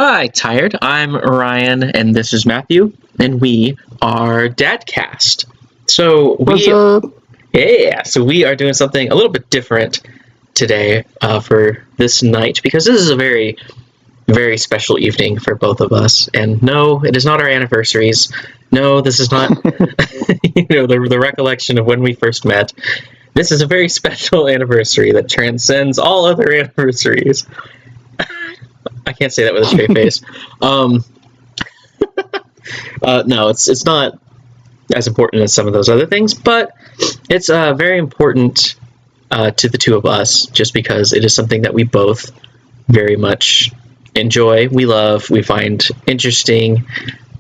Hi, Tired. I'm Ryan, and this is Matthew, and we are Dadcast. What's up? So we are doing something a little bit different today for this night, because this is a very, very special evening for both of us. And no, it is not our anniversaries. No, this is not the recollection of when we first met. This is a very special anniversary that transcends all other anniversaries. I can't say that with a straight face. No, it's not as important as some of those other things, but it's very important to the two of us, just because it is something that we both very much enjoy, we love, we find interesting,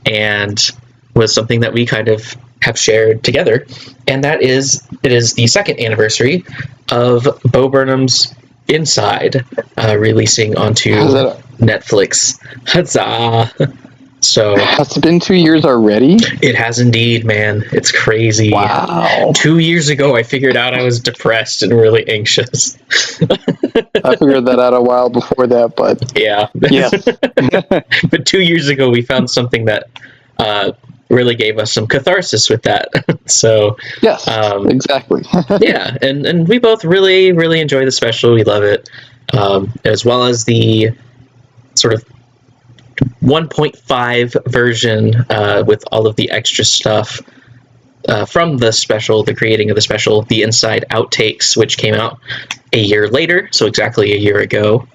and was something that we kind of have shared together. And it is the second anniversary of Bo Burnham's Inside, releasing onto Netflix. Huzzah! So Has it been 2 years already? it has indeed, man. It's crazy. Wow. 2 years ago, I figured out I was depressed and really anxious. I figured that out a while before that, but Yeah. yes. But 2 years ago, we found something that really gave us some catharsis with that. So Yes, exactly. yeah, and we both really, really enjoy the special. We love it, as well as the sort of 1.5 version with all of the extra stuff from the special, the creating of the special, the Inside Outtakes, which came out a year later, so exactly a year ago.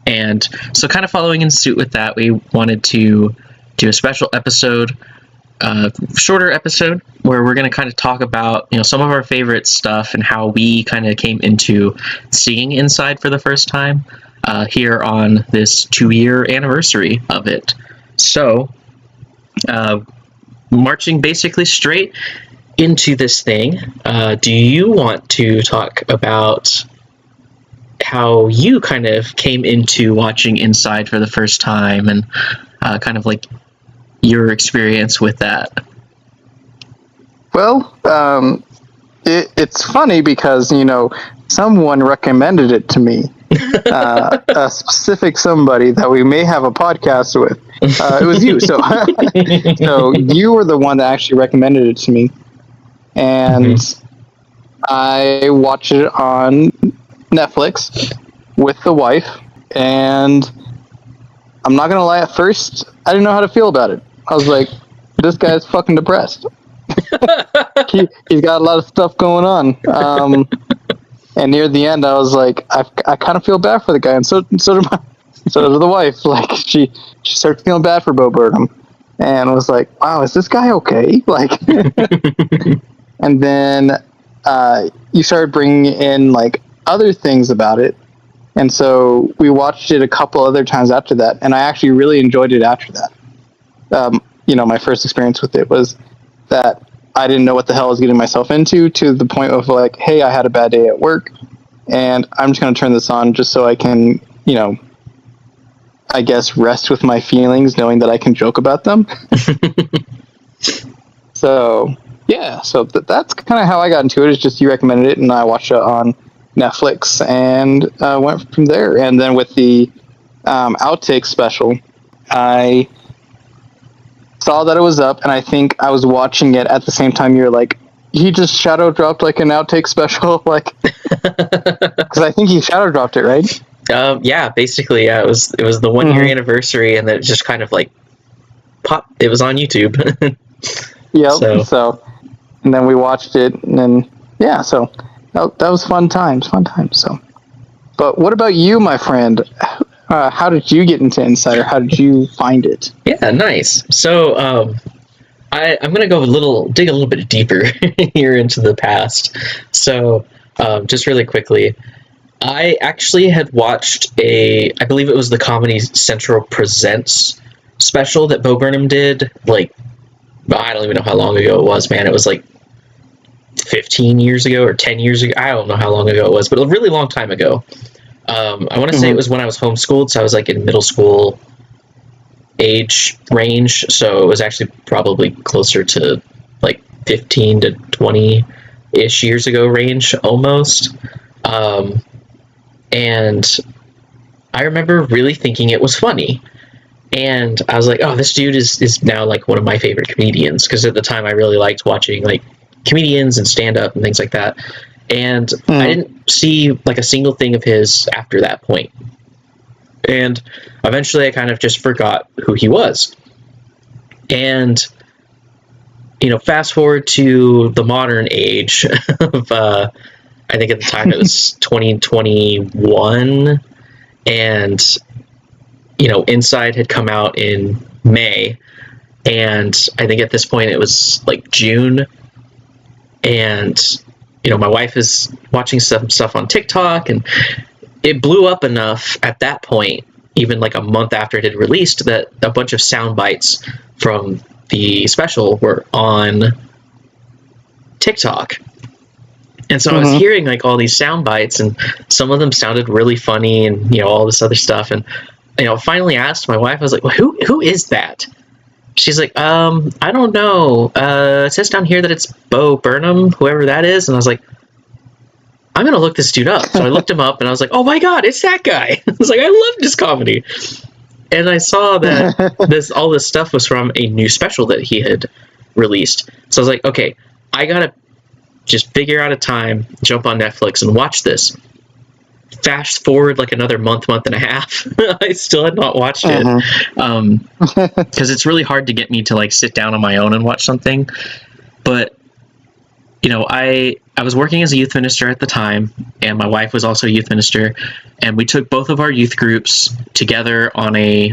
And so kind of following in suit with that, we wanted to do a special episode, shorter episode, where we're going to kind of talk about some of our favorite stuff and how we kind of came into seeing Inside for the first time here on this 2-year anniversary of it. So marching basically straight into this thing, do you want to talk about how you kind of came into watching Inside for the first time, and kind of like your experience with that? Well, it's funny because, someone recommended it to me. A specific somebody that we may have a podcast with. It was you. So, so you were the one that actually recommended it to me. And I watched it on Netflix with the wife. And I'm not going to lie, at first, I didn't know how to feel about it. I was like, this guy's fucking depressed. He's got a lot of stuff going on. And near the end, I was like, I kind of feel bad for the guy, and so did the wife. Like she started feeling bad for Bo Burnham, and was like, wow, is this guy okay? Like, and then you started bringing in like other things about it, and so we watched it a couple other times after that, and I actually really enjoyed it after that. My first experience with it was that I didn't know what the hell I was getting myself into, to the point of like, hey, I had a bad day at work, and I'm just going to turn this on just so I can, I guess rest with my feelings, knowing that I can joke about them. So, yeah, so that's kind of how I got into it. Is just you recommended it, and I watched it on Netflix, and went from there. And then with the Outtakes special, I saw that it was up, and I think I was watching it at the same time you were like, he just shadow dropped like an outtake special, like, because I think he shadow dropped it, right? Yeah, basically, yeah. It was the 1 year anniversary, and then it just kind of like popped. It was on YouTube. Yep. So, and then we watched it, and then yeah, so that was fun times. So, but what about you, my friend? How did you get into Inside, or how did you find it? Yeah, nice. So, I'm going to dig a little bit deeper here into the past. So, just really quickly, I actually had watched I believe it was the Comedy Central Presents special that Bo Burnham did, like, I don't even know how long ago it was, man. It was like 15 years ago or 10 years ago. I don't know how long ago it was, but a really long time ago. I want to say it was when I was homeschooled, so I was like in middle school age range, so it was actually probably closer to like 15 to 20-ish years ago range, almost. And I remember really thinking it was funny. And I was like, oh, this dude is now like one of my favorite comedians, because at the time I really liked watching like comedians and stand up and things like that. And I didn't see like a single thing of his after that point. And eventually I kind of just forgot who he was. And, you know, fast forward to the modern age of, I think at the time it was 2021, and, you know, Inside had come out in May, and I think at this point it was like June, and, you know, my wife is watching some stuff on TikTok, and it blew up enough at that point, even like a month after it had released, that a bunch of sound bites from the special were on TikTok. And so I was hearing like all these sound bites, and some of them sounded really funny, and, you know, all this other stuff. And, you know, finally asked my wife, I was like, well, who is that? She's like, I don't know. It says down here that it's Bo Burnham, whoever that is. And I was like, I'm going to look this dude up. So I looked him up, and I was like, oh my God, it's that guy. I was like, I loved his comedy. And I saw that all this stuff was from a new special that he had released. So I was like, okay, I got to just figure out a time, jump on Netflix and watch this. Fast forward like another month and a half. I still had not watched it. Because it's really hard to get me to like sit down on my own and watch something. But, you know, I was working as a youth minister at the time, and my wife was also a youth minister, and we took both of our youth groups together on a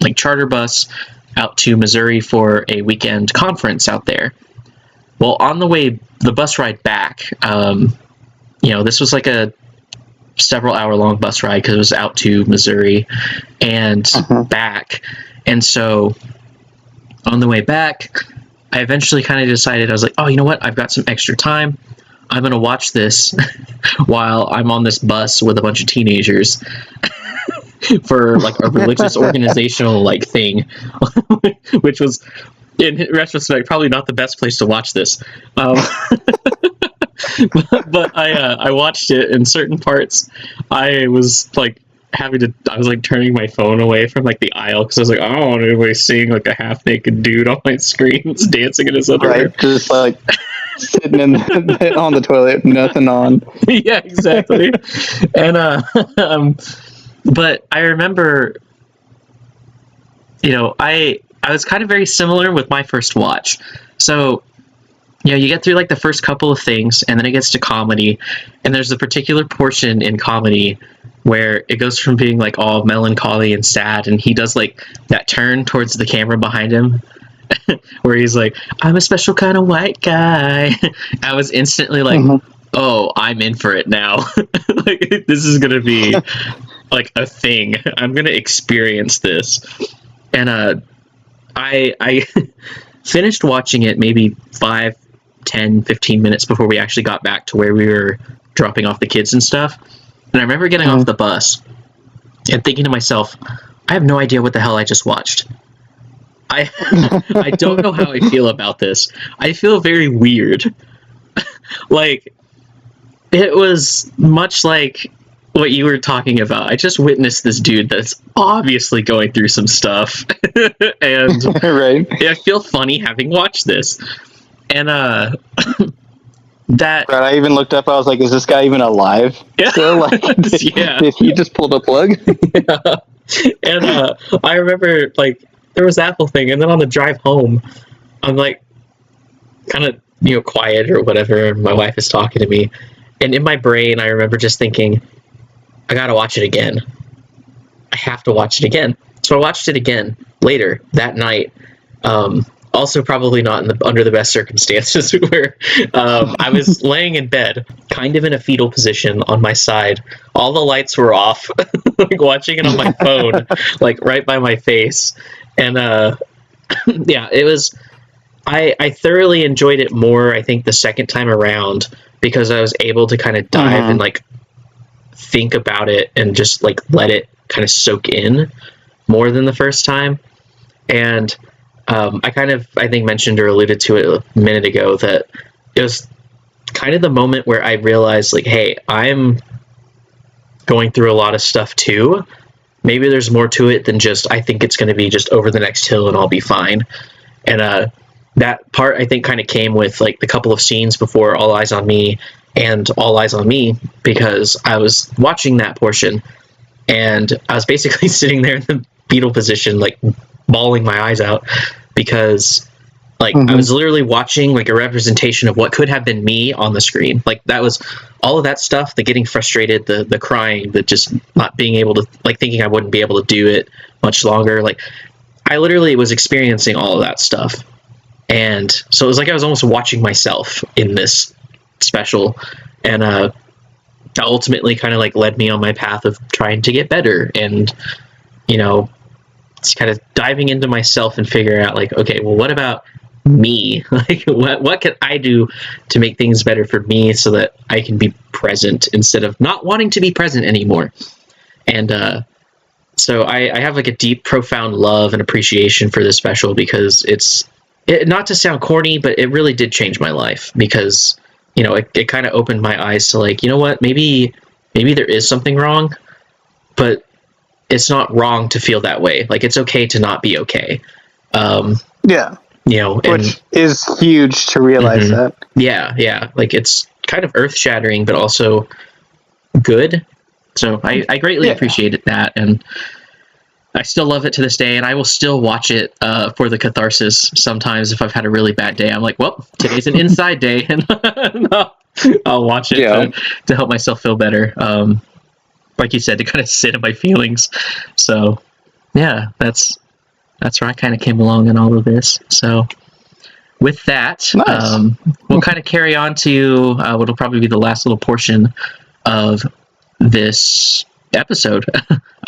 like charter bus out to Missouri for a weekend conference out there. Well, on the way, the bus ride back, you know, this was like a several hour long bus ride because it was out to Missouri and back. And so on the way back, I eventually kind of decided, I was like, oh, you know what? I've got some extra time. I'm going to watch this while I'm on this bus with a bunch of teenagers for like a religious organizational like thing, which was, in retrospect, probably not the best place to watch this. But I watched it. In certain parts, I was like turning my phone away from like the aisle, because I was like, I don't want anybody seeing like a half naked dude on my screen dancing in his underwear. Right, just like sitting on the toilet, nothing on. Yeah, exactly. And but I remember, you know, I was kind of very similar with my first watch. So, you know, you get through like the first couple of things, and then it gets to comedy, and there's a particular portion in comedy where it goes from being like all melancholy and sad, and he does like that turn towards the camera behind him where he's like, I'm a special kind of white guy. I was instantly like, oh, I'm in for it now. Like, this is gonna be like a thing. I'm gonna experience this. And I finished watching it maybe 5, 10, 15 minutes before we actually got back to where we were dropping off the kids and stuff. And I remember getting off the bus and thinking to myself, I have no idea what the hell I just watched. I don't know how I feel about this. I feel very weird. Like, it was much like what you were talking about. I just witnessed this dude that's obviously going through some stuff. And right. I feel funny having watched this. And that I even looked up, I was like, is this guy even alive? Yeah. Still? Like, did he just pull the plug? Yeah. And I remember, like, there was that whole thing, and then on the drive home, I'm like, kind of, you know, quiet or whatever, my wife is talking to me, and in my brain, I remember just thinking, I gotta watch it again. I have to watch it again. So I watched it again later that night. Also, probably not under the best circumstances, where I was laying in bed, kind of in a fetal position on my side. All the lights were off, like watching it on my phone, like right by my face. And yeah, it was. I thoroughly enjoyed it more, I think, the second time around, because I was able to kind of dive and like think about it and just like let it kind of soak in more than the first time. And I kind of, I think, mentioned or alluded to it a minute ago that it was kind of the moment where I realized, like, hey, I'm going through a lot of stuff too, maybe there's more to it than just, I think it's going to be just over the next hill and I'll be fine. And that part, I think, kind of came with like the couple of scenes before All Eyes on Me and All Eyes on Me, because I was watching that portion and I was basically sitting there in the fetal position, like bawling my eyes out, because like I was literally watching like a representation of what could have been me on the screen. Like that was all of that stuff, the getting frustrated, the crying, the just not being able to, like thinking I wouldn't be able to do it much longer. Like I literally was experiencing all of that stuff. And so it was like I was almost watching myself in this special, and that ultimately kind of like led me on my path of trying to get better, and it's kind of diving into myself and figuring out like, okay, well, what about me? Like what can I do to make things better for me so that I can be present instead of not wanting to be present anymore. And so I have like a deep, profound love and appreciation for this special, because not to sound corny, but it really did change my life, because it kind of opened my eyes to like, you know what, maybe there is something wrong, but it's not wrong to feel that way. Like it's okay to not be okay. Which is huge to realize that. Yeah. Like it's kind of earth shattering, but also good. So I greatly appreciated that. And I still love it to this day. And I will still watch it for the catharsis. Sometimes if I've had a really bad day, I'm like, well, today's an inside day. And I'll watch it to help myself feel better. Like you said, to kind of sit in my feelings. So yeah, that's where I kind of came along in all of this. So with that, nice. We'll kind of carry on to what'll probably be the last little portion of this episode.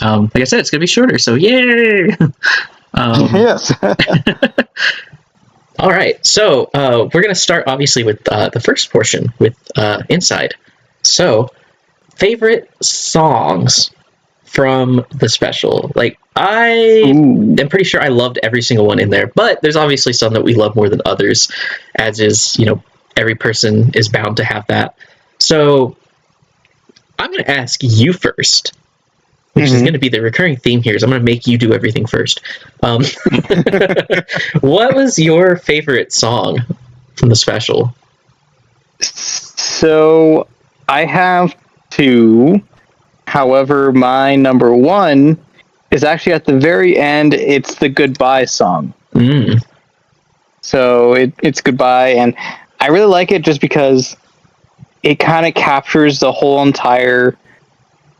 Like I said, it's gonna be shorter, so yay! Yes. All right, so we're gonna start obviously with the first portion with Inside. So, favorite songs from the special. Like I am pretty sure I loved every single one in there, but there's obviously some that we love more than others, as is, every person is bound to have that. So I'm going to ask you first, which is going to be the recurring theme here, is I'm going to make you do everything first. What was your favorite song from the special? So I have two. However, my number one is actually at the very end. It's the Goodbye song. So it's Goodbye, and I really like it just because it kind of captures the whole entire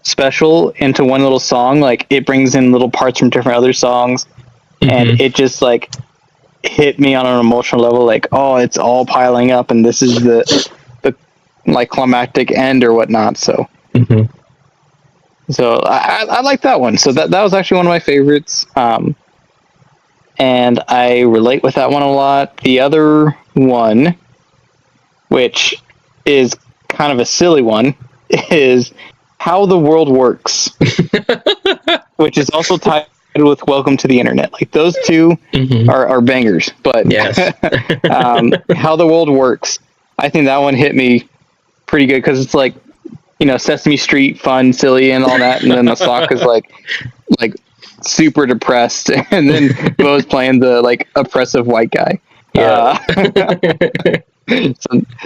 special into one little song. Like it brings in little parts from different other songs, and it just like hit me on an emotional level. Like, oh, it's all piling up, and this is the like climactic end or whatnot. So. So I like that one. So that was actually one of my favorites. And I relate with that one a lot. The other one, which is kind of a silly one, is How the World Works, which is also tied with Welcome to the Internet. Like those two are bangers. But yes. How the World Works, I think that one hit me pretty good, because it's like, Sesame Street, fun, silly, and all that, and then the sock is like super depressed, and then Bo's playing the like oppressive white guy. Yeah, so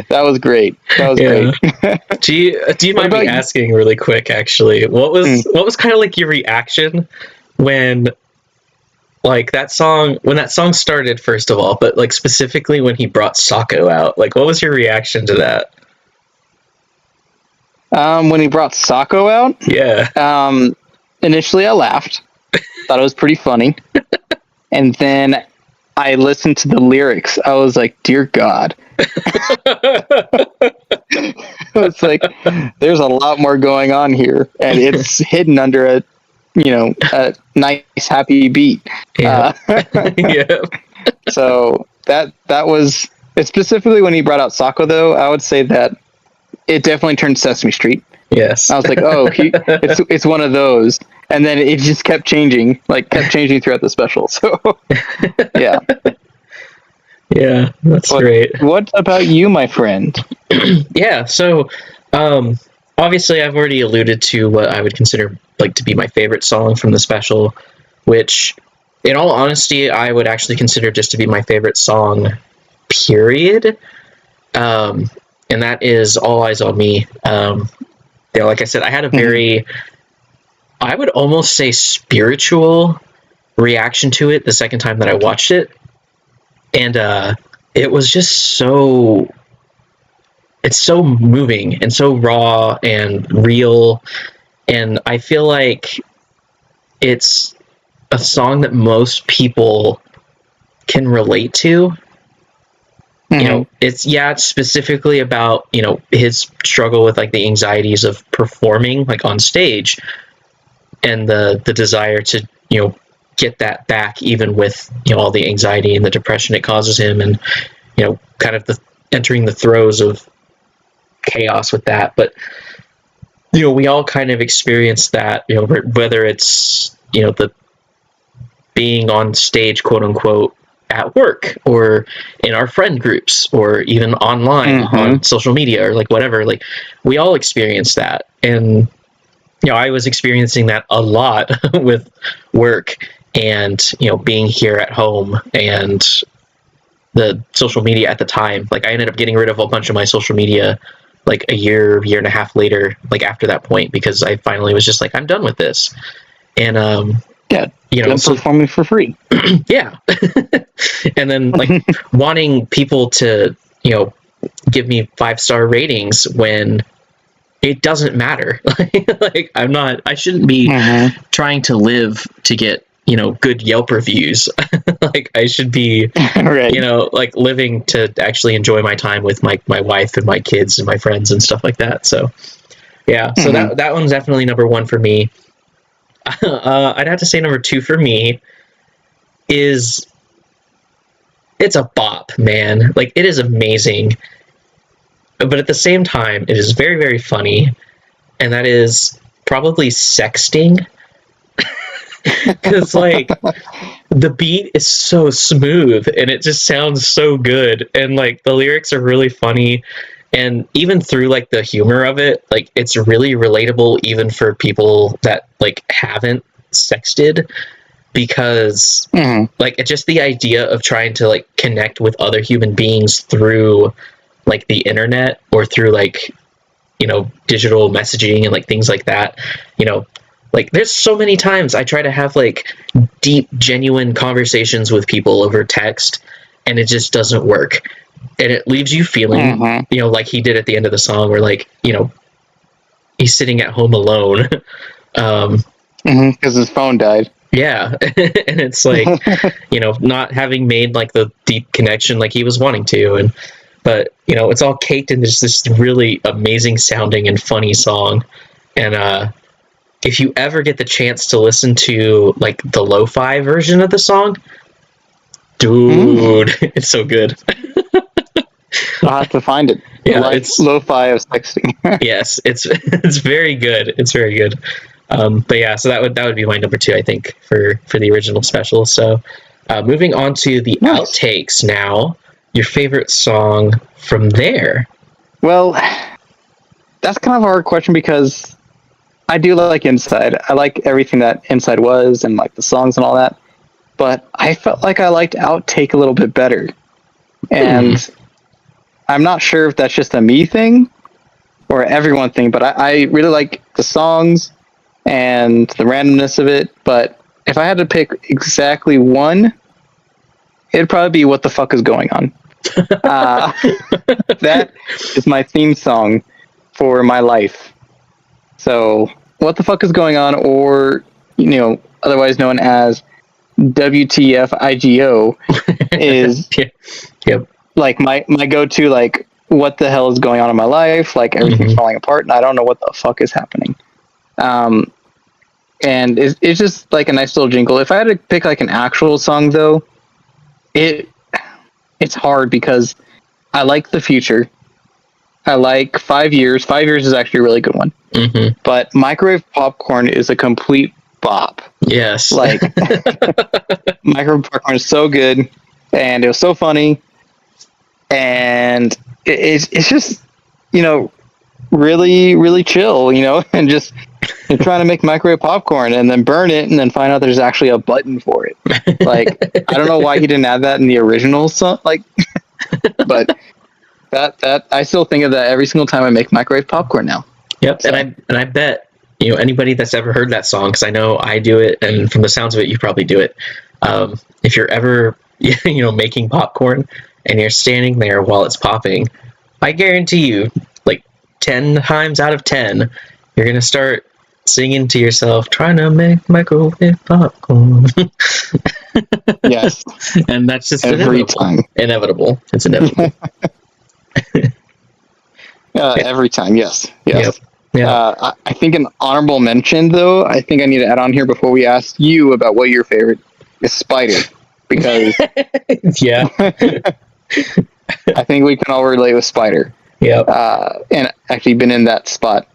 that was great. Great. Do you mind me asking really quick? Actually, what was kind of like your reaction when like that song started, first of all, but like specifically when he brought Socko out? Like, what was your reaction to that? When he brought Socko out? Yeah. Initially I laughed. Thought it was pretty funny. And then I listened to the lyrics. I was like, dear God. It's like, there's a lot more going on here. And it's hidden under a nice, happy beat. Yeah. So that was, specifically when he brought out Socko, though, I would say that it definitely turned Sesame Street. Yes. I was like, oh, it's one of those. And then it just kept changing throughout the special. So, yeah. Yeah, that's great. What about you, my friend? Yeah, so obviously I've already alluded to what I would consider like to be my favorite song from the special, which in all honesty I would actually consider just to be my favorite song, period. And that is All Eyes on Me. Like I said, I had a very, I would almost say spiritual reaction to it the second time that I watched it. And it was just so, it's so moving and so raw and real. And I feel like it's a song that most people can relate to. You know, it's specifically about, you know, his struggle with like the anxieties of performing like on stage, and the desire to, you know, get that back, even with, you know, all the anxiety and the depression it causes him, and, you know, kind of the entering the throes of chaos with that. But, you know, we all kind of experience that, you know, whether it's, you know, the being on stage, quote unquote, at work, or in our friend groups, or even online on social media, or like whatever. Like, we all experience that. And, you know, I was experiencing that a lot with work, and, you know, being here at home, and the social media at the time. Like, I ended up getting rid of a bunch of my social media like a year and a half later, like after that point, because I finally was just like, I'm done with this. And you know, so, performing for free. Yeah. And then like wanting people to, you know, give me 5-star ratings when it doesn't matter. Like, I shouldn't be trying to live to get, you know, good Yelp reviews. Like, I should be, right. You know, like living to actually enjoy my time with my wife and my kids and my friends and stuff like that. So yeah, so that one's definitely number one for me. I'd have to say number two for me is, it's a bop, man. Like, it is amazing, but at the same time, it is very, very funny, and that is probably Sexting. Because like, the beat is so smooth and it just sounds so good, and like the lyrics are really funny, and even through like the humor of it, like it's really relatable even for people that like haven't sexted, because like it's just the idea of trying to like connect with other human beings through like the internet, or through like, you know, digital messaging and like things like that. You know, like there's so many times I try to have like deep, genuine conversations with people over text, and it just doesn't work. And it leaves you feeling, you know, like he did at the end of the song, where like, you know, he's sitting at home alone. Because his phone died. Yeah. And it's like, you know, not having made like the deep connection like he was wanting to. But, you know, it's all caked in this really amazing sounding and funny song. And if you ever get the chance to listen to like the lo-fi version of the song, dude, it's so good. I'll have to find it. Yeah, like it's lo-fi of sexting. Yes, it's very good. It's very good. But yeah, so that would be my number two, I think, for the original special. So moving on to the outtakes now. Your favorite song from there? Well, that's kind of a hard question, because I do like Inside. I like everything that Inside was, and like the songs and all that. But I felt like I liked Outtake a little bit better. And I'm not sure if that's just a me thing or everyone thing, but I really like the songs and the randomness of it. But if I had to pick exactly one, it'd probably be What the Fuck Is Going On. That is my theme song for my life. So What the Fuck Is Going On, or, you know, otherwise known as WTF IGO, is like my go-to, like, what the hell is going on in my life? Like, everything's falling apart and I don't know what the fuck is happening. And it's just like a nice little jingle. If I had to pick like an actual song though, it's hard, because I like The Future. I like 5 Years. 5 Years is actually a really good one. But Microwave Popcorn is a complete bop. Yes. Like, Microwave Popcorn is so good, and it was so funny, and it's just, you know, really, really chill, and just you're trying to make microwave popcorn and then burn it and then find out there's actually a button for it. Like, I don't know why he didn't add that in the original song, but that I still think of that every single time I make microwave popcorn now. Yep, so. and I bet anybody that's ever heard that song, because I know I do it, and from the sounds of it, you probably do it. If you're ever making popcorn and you're standing there while it's popping, I guarantee you, like 10 times out of 10, you're gonna start singing to yourself, trying to make microwave popcorn. Yes, and that's just every time. Inevitable. It's inevitable. Every time, yes. Yep. Yeah. I think an honorable mention, though, I think I need to add on here before we ask you about what your favorite is, Spider, because yeah, I think we can all relate with Spider. Yep. And actually been in that spot.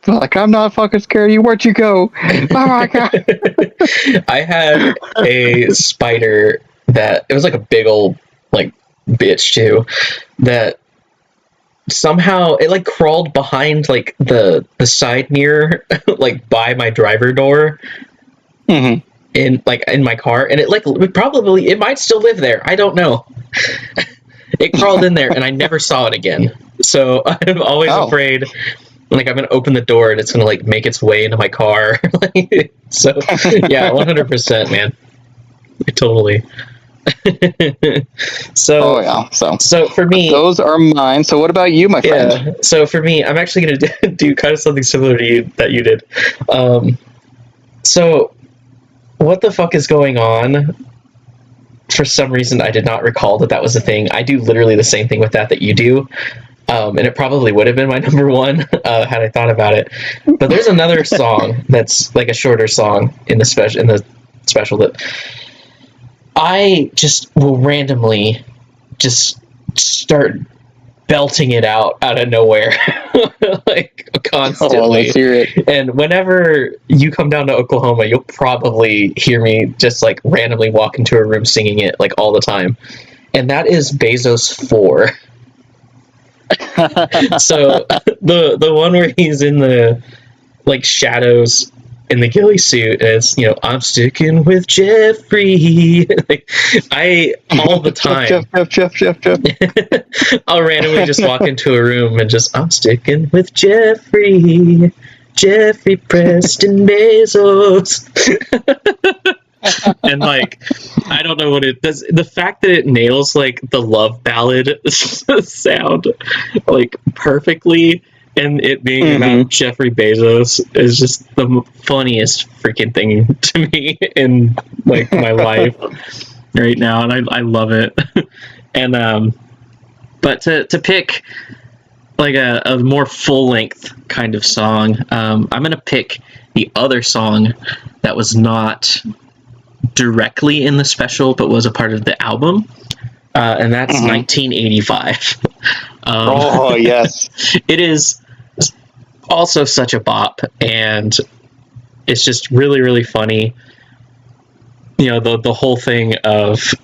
Like, I'm not fucking scared of you. Where'd you go? Oh my god! I had a spider that it was like a big old bitch too, that somehow it crawled behind the side mirror by my driver door. Mm-hmm. In my car, and it might still live there. I don't know. It crawled in there and I never saw it again. So I'm always afraid I'm gonna open the door and it's gonna make its way into my car. So yeah, 100%, man. Totally. So for me, those are mine. So what about you, my friend? Yeah, so for me, I'm actually gonna do kind of something similar to you that you did. So what the fuck is going on? For some reason, I did not recall that was a thing. I do literally the same thing with that you do. And it probably would have been my number one had I thought about it. But there's another song that's a shorter song in the special that I just will randomly just start belting it out of nowhere, constantly. Oh, let's hear it. And whenever you come down to Oklahoma, you'll probably hear me just randomly walk into a room singing it all the time. And that is Bezos 4. So the one where he's in the shadows in the ghillie suit, and it's I'm sticking with Jeffrey. I all the time Jeff. I'll randomly just walk into a room and just I'm sticking with Jeffrey Preston Bezos. And I don't know what it does. The fact that it nails the love ballad sound perfectly, and it being about Jeffrey Bezos is just the funniest freaking thing to me in my life right now, and I love it. And but to pick a more full length kind of song, I'm gonna pick the other song that was not directly in the special but was a part of the album, and that's 1985. Oh yes. It is also such a bop, and it's just really, really funny. The whole thing of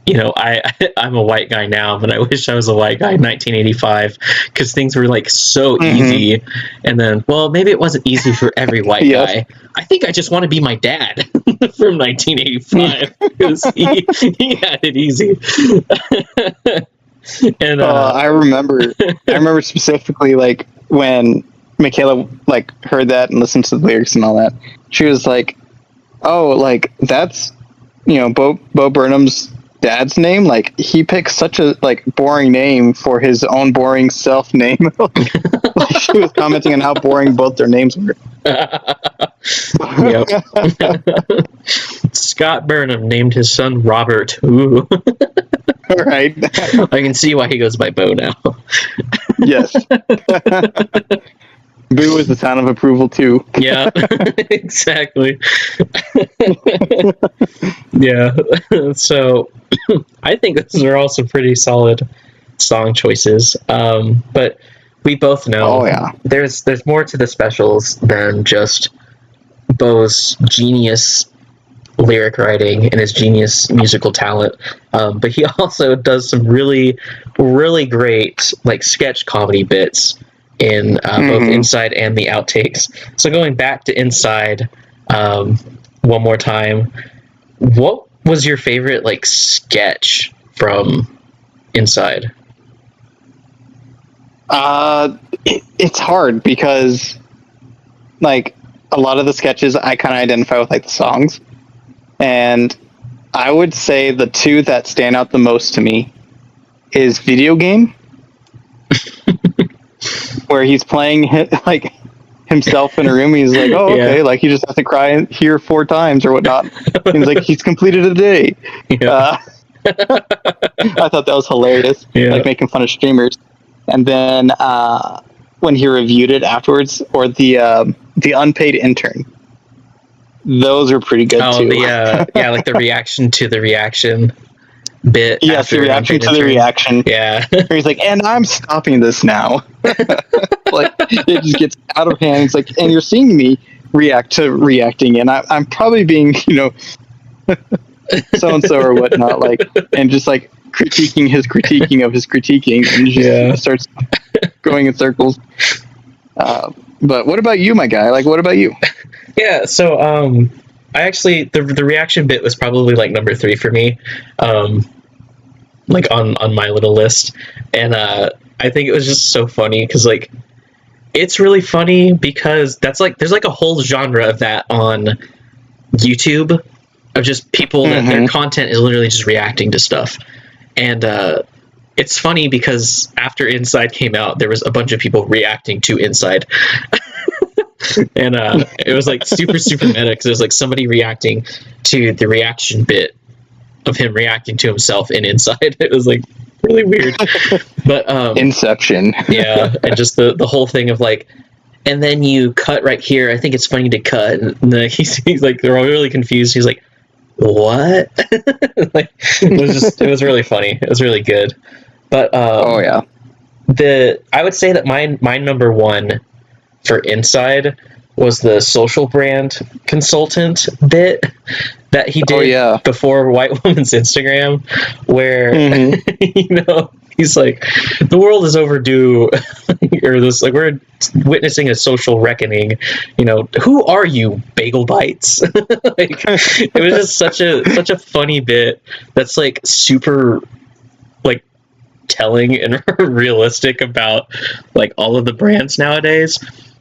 I'm a white guy now, but I wish I was a white guy in 1985, because things were so easy. And then, well, maybe it wasn't easy for every white guy. I think I just want to be my dad from 1985, because he had it easy. And I remember specifically when Michaela heard that and listened to the lyrics and all that. She was like, "Oh, that's Bo Burnham's dad's name. He picked such a boring name for his own boring self name." She was commenting on how boring both their names were. Yep. Scott Burnham named his son Robert. Ooh. Right. I can see why he goes by Bo now. Yes. Boo is the sign of approval too. Yeah, exactly. Yeah. So I think those are all some pretty solid song choices. But we both know there's more to the specials than just Bo's genius lyric writing and his genius musical talent, but he also does some really, really great sketch comedy bits in both Inside and the Outtakes. So going back to Inside one more time, what was your favorite like sketch from Inside? It's hard because like a lot of the sketches I kind of identify with like the songs, and I would say the two that stand out the most to me is Video Game, where he's playing like himself in a room. He's like, oh, okay, like he just has to cry here 4 times or whatnot. He's like, he's completed a day. I thought that was hilarious, like making fun of streamers. And then when he reviewed it afterwards, or the unpaid intern, those are pretty good too. Like the reaction to the reaction bit. Yes, the reaction to the reaction. Yeah. Where he's like, and I'm stopping this now. Like, it just gets out of hand. It's like, and you're seeing me react to reacting, and I'm probably being, so-and-so or whatnot, like, and just like critiquing his critiquing of his critiquing, and just starts going in circles. But what about you, my guy? Like, what about you? Yeah, so I actually the reaction bit was probably like number 3 for me, like on my little list, and I think it was just so funny because like it's really funny because that's like there's like a whole genre of that on YouTube of just people that their content is literally just reacting to stuff, and it's funny because after Inside came out, there was a bunch of people reacting to Inside. And it was like super meta because it was like somebody reacting to the reaction bit of him reacting to himself in Inside. It was like really weird, but Inception. Yeah, and just the whole thing of like, and then you cut right here. I think it's funny to cut, and he's like, they're all really confused. He's like, what? Like it was really funny. It was really good. But I would say that my number 1 for Inside was the social brand consultant bit that he did before White Woman's Instagram, where he's like, the world is overdue, or this like we're witnessing a social reckoning. Who are you, Bagel Bites? Like it was just such a funny bit that's like super like telling and realistic about like all of the brands nowadays.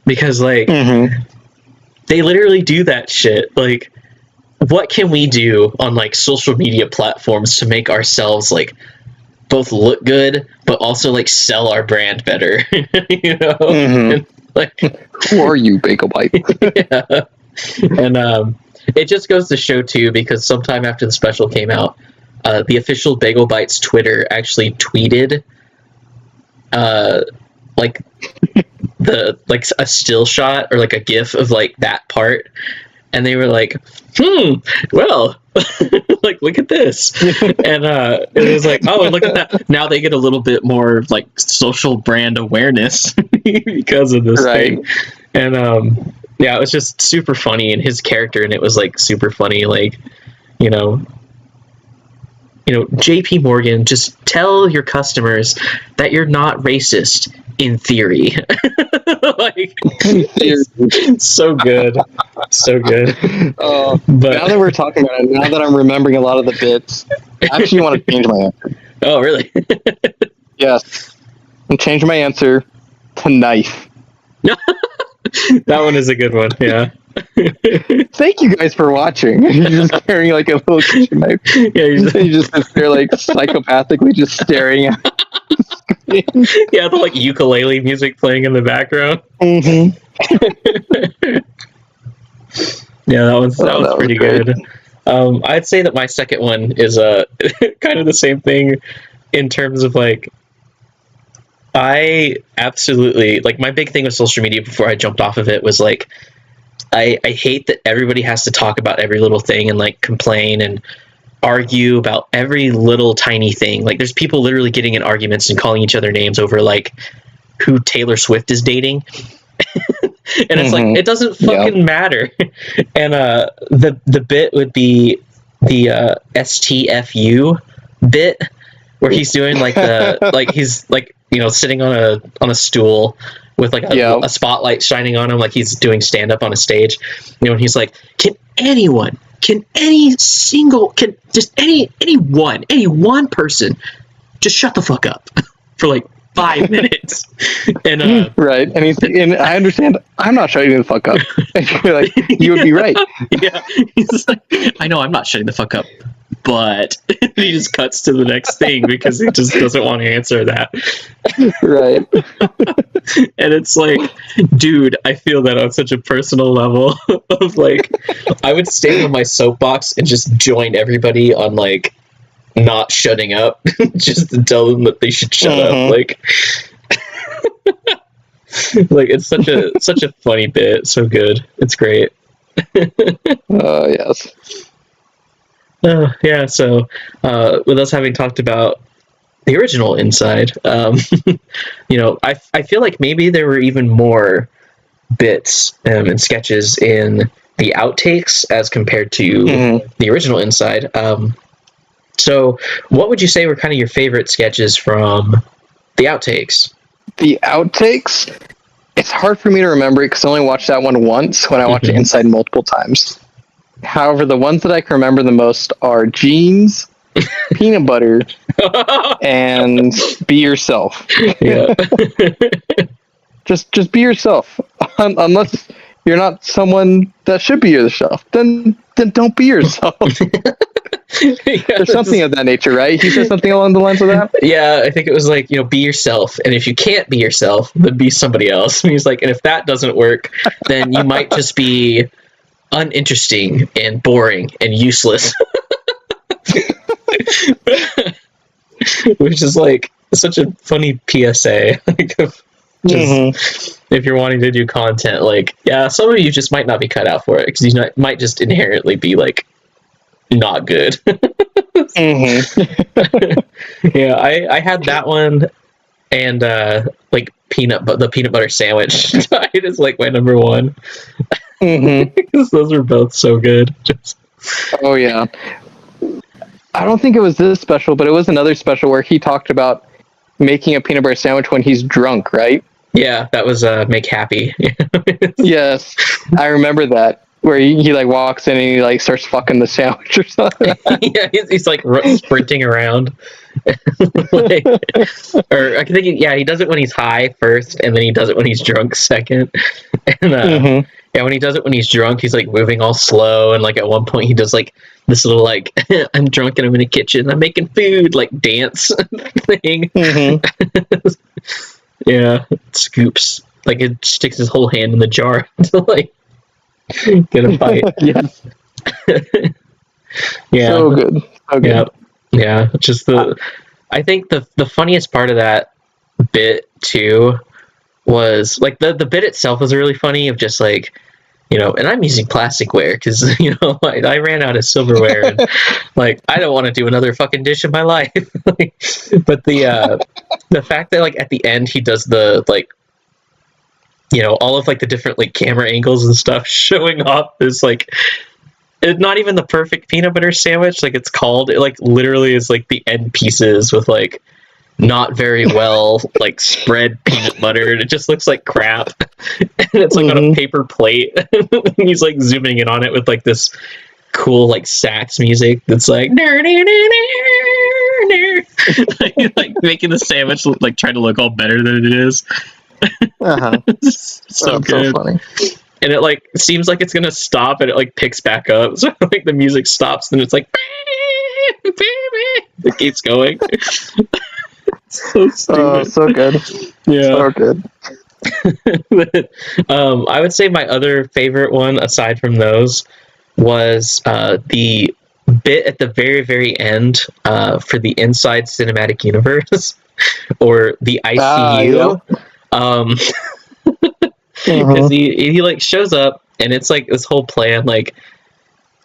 Because, like, they literally do that shit. Like, what can we do on, like, social media platforms to make ourselves, like, both look good, but also, like, sell our brand better? And, like, who are you, Bagel Bite? Yeah. And it just goes to show, too, because sometime after the special came out, the official Bagel Bites Twitter actually tweeted, like a still shot or like a gif of like that part, and they were like, well, like look at this. And it was like, oh, look at that, now they get a little bit more like social brand awareness because of this thing. And it was just super funny, and his character, and it was like super funny, like JP Morgan, just tell your customers that you're not racist in theory. Like, it's so good. So good. But now that we're talking about it, now that I'm remembering a lot of the bits, I actually want to change my answer. Oh, really? Yes. I'm changing my answer to knife. That one is a good one, yeah. Thank you guys for watching. You're just carrying like a little kitchen knife. Yeah, you just sit there like psychopathically just staring at yeah, the like ukulele music playing in the background. Yeah, that was pretty good. I'd say that my second one is kind of the same thing in terms of like, I absolutely like, my big thing with social media before I jumped off of it was like, I hate that everybody has to talk about every little thing and like complain and argue about every little tiny thing. Like there's people literally getting in arguments and calling each other names over like who Taylor Swift is dating. And it's like, it doesn't fucking matter. And the bit would be the STFU bit, where he's doing like he's like, sitting on a stool with like a spotlight shining on him, like he's doing stand up on a stage, and he's like, can any one person just shut the fuck up for like 5 minutes? And right, and I understand, I'm not shutting the fuck up. And you're like, you would be right. Yeah, he's like, I know I'm not shutting the fuck up, but he just cuts to the next thing because he just doesn't want to answer that. Right. And it's like, dude, I feel that on such a personal level of like, I would stay on my soapbox and just join everybody on like not shutting up, just to tell them that they should shut up. Like, like it's such a funny bit. So good. It's great. Yes. Yeah. So, with us having talked about the original Inside, I feel like maybe there were even more bits and sketches in the Outtakes as compared to the original Inside. So what would you say were kind of your favorite sketches from the Outtakes? The Outtakes? It's hard for me to remember because I only watched that one once when I watched Inside multiple times. However, the ones that I can remember the most are Jeans, Peanut Butter, and Be Yourself. Yeah. Just be yourself. Unless you're not someone that should be yourself, then don't be yourself. There's something of that nature, right? He said something along the lines of that. Yeah, I think it was like, be yourself, and if you can't be yourself, then be somebody else. And he's like, and if that doesn't work, then you might just be uninteresting and boring and useless. Which is like such a funny PSA. Like, if you're wanting to do content, like, yeah, some of you just might not be cut out for it because you might just inherently be like not good. Yeah, I had that one, and like the peanut butter sandwich died as like my number one. Because those are both so good. Oh yeah. I don't think it was this special, but it was another special where he talked about making a peanut butter sandwich when he's drunk, right? Yeah, that was Make Happy. Yes, I remember that. Where he like walks in and he like starts fucking the sandwich or something. Yeah, he's like sprinting around. Like, or I can think, he does it when he's high first, and then he does it when he's drunk second. And yeah, when he does it when he's drunk, he's like moving all slow, and like at one point he does like this little like I'm drunk and I'm in a kitchen, I'm making food like dance thing. Yeah, scoops, like it sticks his whole hand in the jar to like get a fight. Yes. Yeah. So good. So good. Yeah. Just I think the funniest part of that bit too was like the bit itself was really funny, of just like, and I'm using plasticware because I ran out of silverware, and like I don't want to do another fucking dish in my life. But the fact that like at the end he does the like, all of like the different like camera angles and stuff showing off is like, it's not even the perfect peanut butter sandwich. Like it like literally is like the end pieces with like not very well like spread peanut butter, and it just looks like crap. And it's like on a paper plate. He's like zooming in on it with like this cool like sax music that's like like making the sandwich like trying to look all better than it is. So good. So funny. And it like seems like it's gonna stop, and it like picks back up. So like the music stops, and it's like it keeps going. So stupid. So good. Yeah. So good. But, I would say my other favorite one aside from those was the bit at the very, very end for the Inside Cinematic Universe, or the ICU. Because he like shows up, and it's like this whole plan, like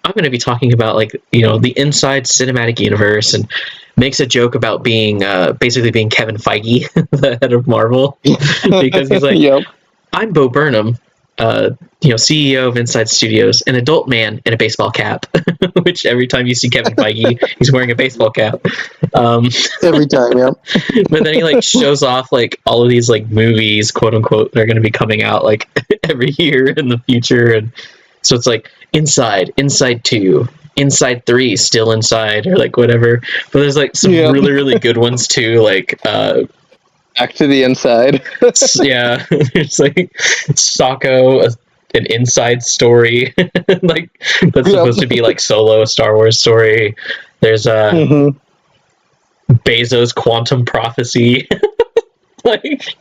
I'm going to be talking about like, the Inside Cinematic Universe, and makes a joke about being basically being Kevin Feige, the head of Marvel, because he's like, I'm Bo Burnham, CEO of Inside Studios, an adult man in a baseball cap, which every time you see Kevin Feige, he's wearing a baseball cap. Every time, yeah. But then he like shows off like all of these like movies, quote unquote, that are going to be coming out like every year in the future, and so it's like Inside 2, Inside 3, Still Inside, or like whatever. But there's like some really, really good ones too, like Back to the Inside. yeah, there's like Socko, an Inside story, like that's supposed to be like Solo, a Star Wars story. There's Bezos' Quantum Prophecy, like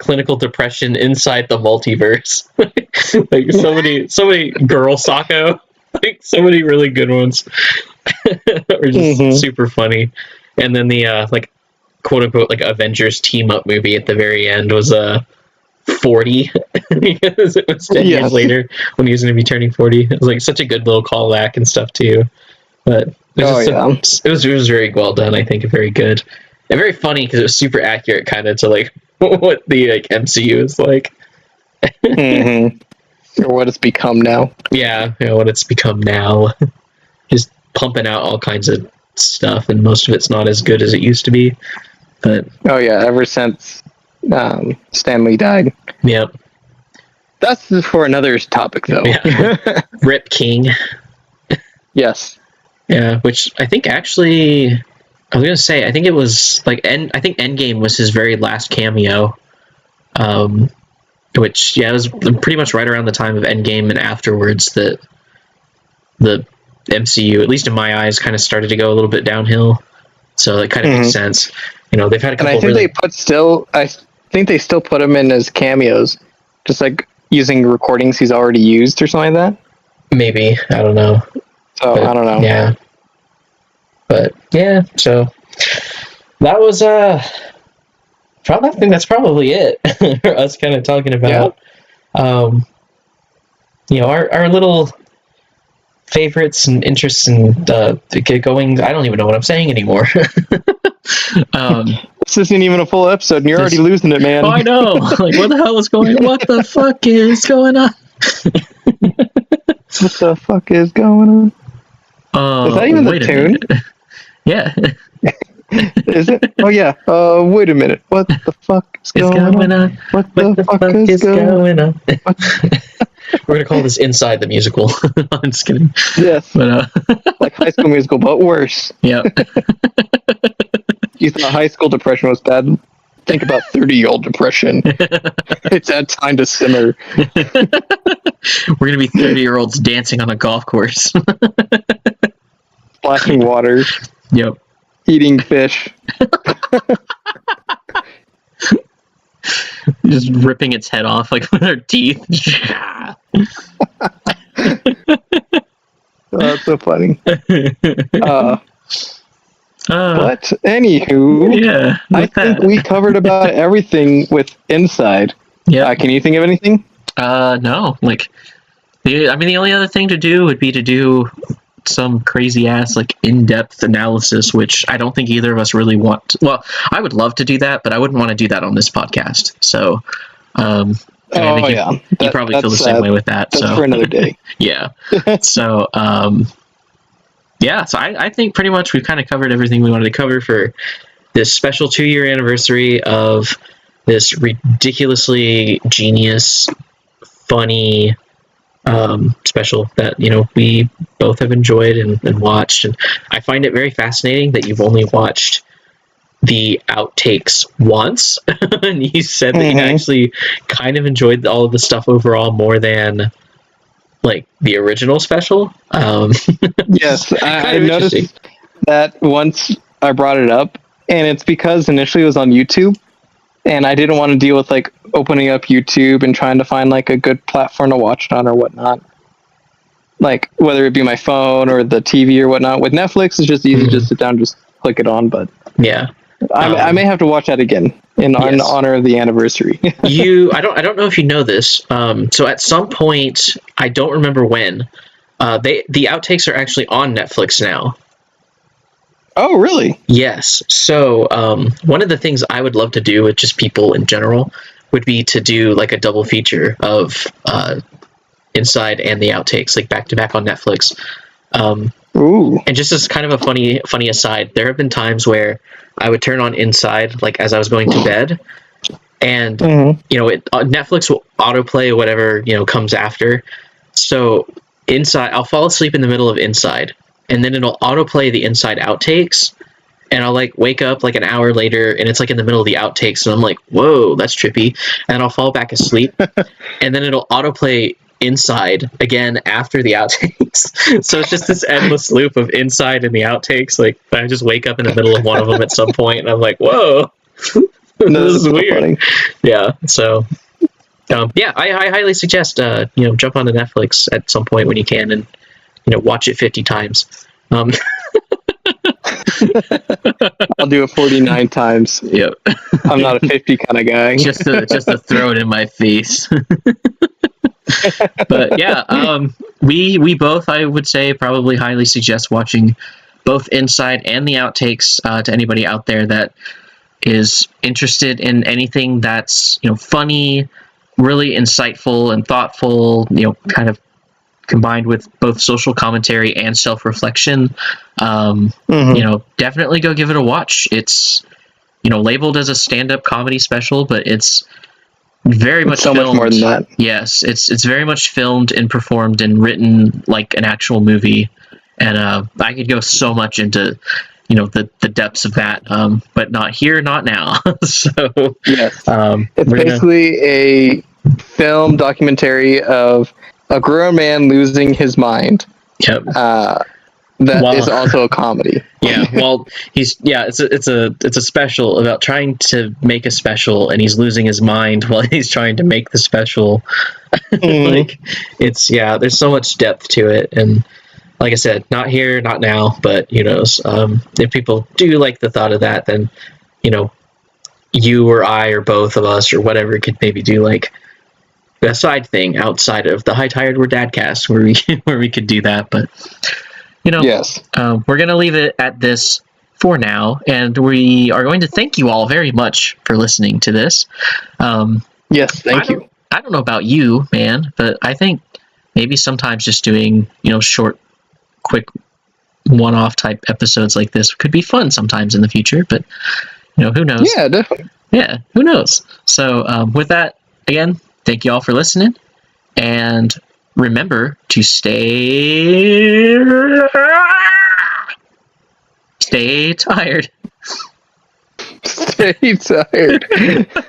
clinical depression inside the multiverse. Like so many girl Socko, like so many really good ones. Are just super funny. And then the like quote unquote like Avengers team up movie at the very end was 40 because it was 10 years later when he was going to be turning 40. It was like such a good little callback and stuff too. But it was very well done. I think very good and very funny because it was super accurate kind of to like what the like MCU is like. Or what it's become now. Yeah, what it's become now. Just pumping out all kinds of stuff, and most of it's not as good as it used to be. But ever since Stan Lee died. Yep. That's for another topic, though. Yeah. Rip King. Yes. Yeah, which I think actually, I was gonna say, I think it was like I think Endgame was his very last cameo. Which it was pretty much right around the time of Endgame and afterwards that the MCU, at least in my eyes, kind of started to go a little bit downhill. So that kind of makes sense. They've had a couple. And I think they still put him in as cameos, just like using recordings he's already used or something like that. Maybe, I don't know. So I don't know. Yeah. But yeah, so that was I think that's probably it for us kind of talking about our little favorites and interests and going. I don't even know what I'm saying anymore. This isn't even a full episode and you're already losing it, man. Oh, I know. Like, what the hell is going on? What the fuck is going on? What the fuck is going on? Is that even the tune? Yeah. Is it? Oh yeah. Wait a minute. What the fuck is going on? What the fuck is going on? We're gonna call this Inside the Musical. I'm just kidding. Yes. But like High School Musical, but worse. Yeah. You thought high school depression was bad? Think about 30-year-old depression. It's that time to simmer. We're gonna be 30-year-olds dancing on a golf course. Splashing water. Yep. Eating fish. Just ripping its head off like with our teeth. Oh, that's so funny. But anywho, yeah, I think we covered about everything with Inside. Yeah. Can you think of anything? No. Like, the only other thing to do would be to do some crazy ass like in-depth analysis, which I don't think either of us really want. Well, I would love to do that, but I wouldn't want to do that on this podcast. So, I think you probably feel the same way with that. That's so for another day. Yeah. So, so I think pretty much we've kind of covered everything we wanted to cover for this special 2-year anniversary of this ridiculously genius, funny special that we both have enjoyed and watched. And I find it very fascinating that you've only watched the outtakes once, and you said that you actually kind of enjoyed all of the stuff overall more than like the original special. Yes, I noticed that once I brought it up, and it's because initially it was on YouTube, and I didn't want to deal with like opening up YouTube and trying to find like a good platform to watch it on or whatnot. Like whether it be my phone or the TV or whatnot. With Netflix, it's just easy to just sit down, and just click it on. But yeah, I may have to watch that again in honor of the anniversary. I don't know if you know this. So at some point, I don't remember when, the outtakes are actually on Netflix now. Oh, really? Yes. So one of the things I would love to do with just people in general would be to do like a double feature of Inside and the Outtakes, like back to back on Netflix. Ooh. And just as kind of a funny aside, there have been times where I would turn on Inside like as I was going to bed, and Netflix will autoplay whatever comes after. So Inside, I'll fall asleep in the middle of Inside, and then it'll autoplay the Inside Outtakes, and I'll like wake up like an hour later, and it's like in the middle of the Outtakes, and I'm like, whoa, that's trippy, and I'll fall back asleep, and then it'll autoplay Inside again after the Outtakes. So it's just this endless loop of Inside and the Outtakes. Like I just wake up in the middle of one of them at some point, and I'm like, whoa. This is weird. Funny. Yeah. So, I highly suggest jump onto Netflix at some point when you can, and watch it 50 times. I'll do it 49 times. Yep. I'm not a 50 kind of guy. just to throw it in my face. But yeah, we both, I would say, probably highly suggest watching both Inside and the Outtakes to anybody out there that is interested in anything that's funny, really insightful and thoughtful, kind of combined with both social commentary and self-reflection. Definitely go give it a watch. It's labeled as a stand-up comedy special, but it's very much so filmed, much more than that. Yes, it's very much filmed and performed and written like an actual movie, and I could go so much into the depths of that, but not here, not now. So yes, it's basically a film documentary of a grown man losing his mind. Yep. That is also a comedy. Yeah, well, it's a special about trying to make a special, and he's losing his mind while he's trying to make the special. There's so much depth to it, and like I said, not here, not now, but who knows? If people do like the thought of that, then you or I or both of us or whatever could maybe do like a side thing outside of the High Tired We're Dadcast where we could do that, but. Yes. We're going to leave it at this for now, and we are going to thank you all very much for listening to this. Yes, thank you. I don't know about you, man, but I think maybe sometimes just doing, short, quick, one-off type episodes like this could be fun sometimes in the future, but, who knows? Yeah, definitely. Yeah, who knows? So with that, again, thank you all for listening, and remember to stay tired. Stay tired.